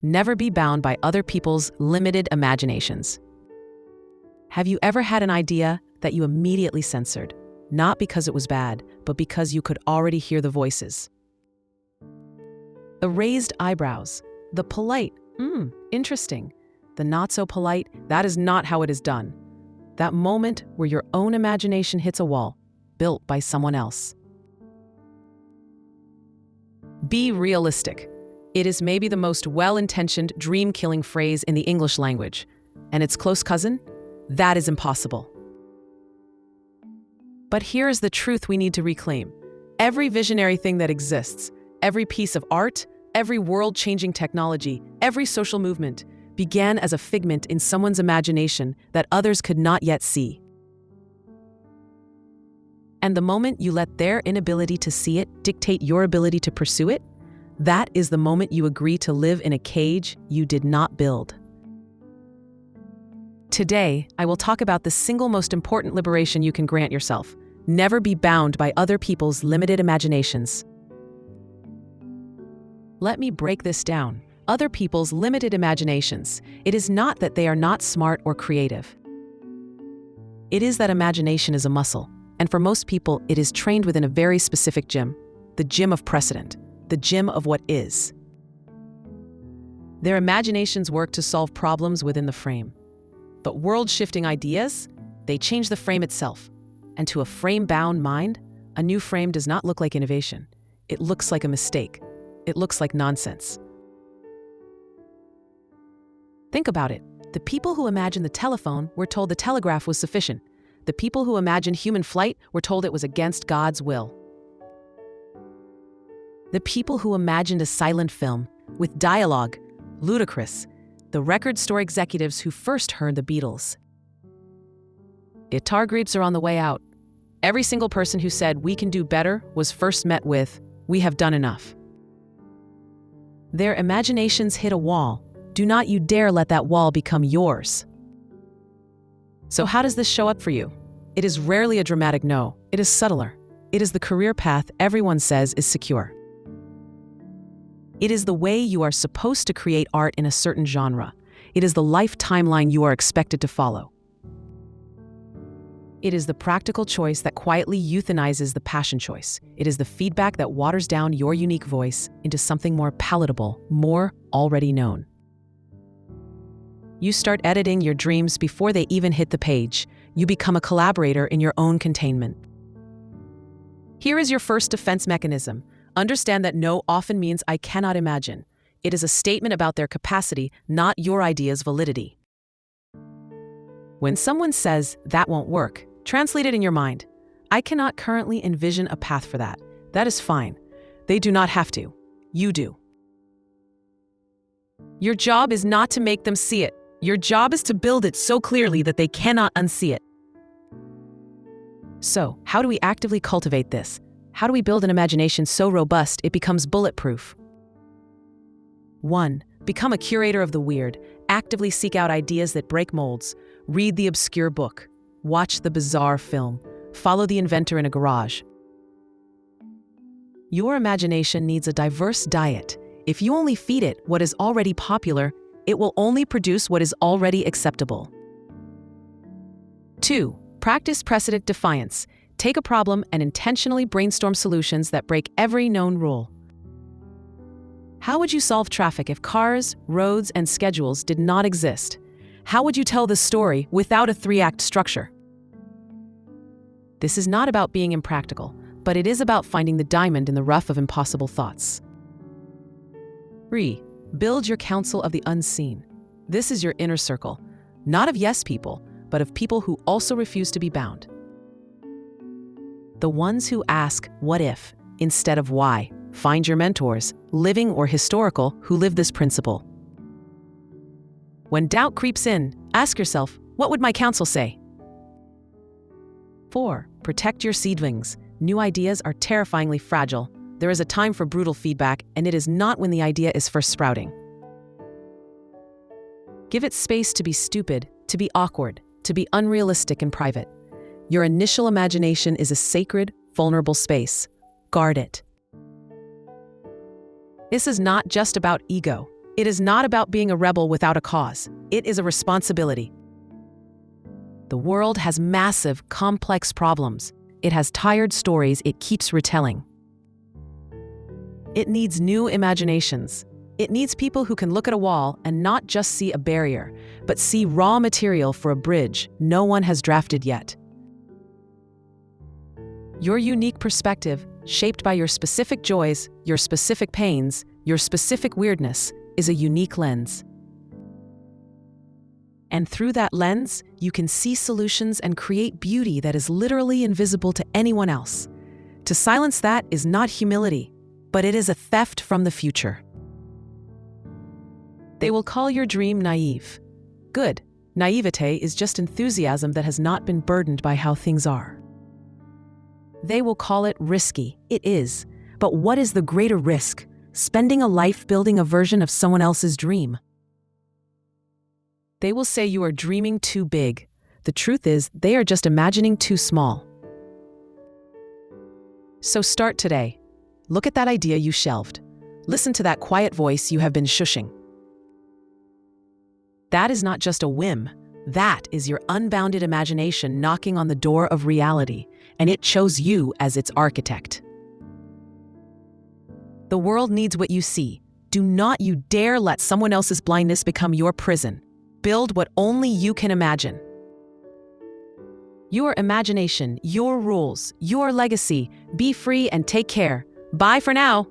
Never be bound by other people's limited imaginations. Have you ever had an idea that you immediately censored, not because it was bad, but because you could already hear the voices? The raised eyebrows, the polite, interesting, the not so polite, that is not how it is done. That moment where your own imagination hits a wall, built by someone else. Be realistic. It is maybe the most well-intentioned, dream-killing phrase in the English language. And its close cousin? That is impossible. But here is the truth we need to reclaim. Every visionary thing that exists, every piece of art, every world-changing technology, every social movement, began as a figment in someone's imagination that others could not yet see. And the moment you let their inability to see it dictate your ability to pursue it, that is the moment you agree to live in a cage you did not build. Today, I will talk about the single most important liberation you can grant yourself. Never be bound by other people's limited imaginations. Let me break this down. Other people's limited imaginations. It is not that they are not smart or creative. It is that imagination is a muscle, and for most people, it is trained within a very specific gym, the gym of precedent, the gym of what is. Their imaginations work to solve problems within the frame. But world-shifting ideas, they change the frame itself. And to a frame-bound mind, a new frame does not look like innovation. It looks like a mistake. It looks like nonsense. Think about it. The people who imagined the telephone were told the telegraph was sufficient. The people who imagined human flight were told it was against God's will. The people who imagined a silent film, with dialogue, ludicrous, the record store executives who first heard the Beatles. Guitar groups are on the way out. Every single person who said we can do better was first met with, we have done enough. Their imaginations hit a wall. Do not you dare let that wall become yours. So how does this show up for you? It is rarely a dramatic no. It is subtler. It is the career path everyone says is secure. It is the way you are supposed to create art in a certain genre. It is the life timeline you are expected to follow. It is the practical choice that quietly euthanizes the passion choice. It is the feedback that waters down your unique voice into something more palatable, more already known. You start editing your dreams before they even hit the page. You become a collaborator in your own containment. Here is your first defense mechanism. Understand that no often means I cannot imagine. It is a statement about their capacity, not your idea's validity. When someone says, that won't work, translate it in your mind. I cannot currently envision a path for that. That is fine. They do not have to. You do. Your job is not to make them see it. Your job is to build it so clearly that they cannot unsee it. So, how do we actively cultivate this? How do we build an imagination so robust it becomes bulletproof? 1. Become a curator of the weird. Actively seek out ideas that break molds. Read the obscure book. Watch the bizarre film. Follow the inventor in a garage. Your imagination needs a diverse diet. If you only feed it what is already popular, it will only produce what is already acceptable. 2. Practice precedent defiance. Take a problem and intentionally brainstorm solutions that break every known rule. How would you solve traffic if cars, roads, and schedules did not exist? How would you tell the story without a 3-act structure? This is not about being impractical, but it is about finding the diamond in the rough of impossible thoughts. 3. Build your council of the unseen. This is your inner circle, not of yes people, but of people who also refuse to be bound. The ones who ask, what if, instead of why. Find your mentors, living or historical, who live this principle. When doubt creeps in, ask yourself, what would my counsel say? 4. Protect your seedlings. New ideas are terrifyingly fragile. There is a time for brutal feedback, and it is not when the idea is first sprouting. Give it space to be stupid, to be awkward, to be unrealistic in private. Your initial imagination is a sacred, vulnerable space. Guard it. This is not just about ego. It is not about being a rebel without a cause. It is a responsibility. The world has massive, complex problems. It has tired stories it keeps retelling. It needs new imaginations. It needs people who can look at a wall and not just see a barrier, but see raw material for a bridge no one has drafted yet. Your unique perspective, shaped by your specific joys, your specific pains, your specific weirdness, is a unique lens. And through that lens, you can see solutions and create beauty that is literally invisible to anyone else. To silence that is not humility, but it is a theft from the future. They will call your dream naive. Good. Naivete is just enthusiasm that has not been burdened by how things are. They will call it risky. It is. But what is the greater risk? Spending a life building a version of someone else's dream. They will say you are dreaming too big. The truth is, they are just imagining too small. So start today. Look at that idea you shelved. Listen to that quiet voice you have been shushing. That is not just a whim. That is your unbounded imagination knocking on the door of reality, and it chose you as its architect. The world needs what you see. Do not you dare let someone else's blindness become your prison. Build what only you can imagine. Your imagination, your rules, your legacy. Be free and take care. Bye for now.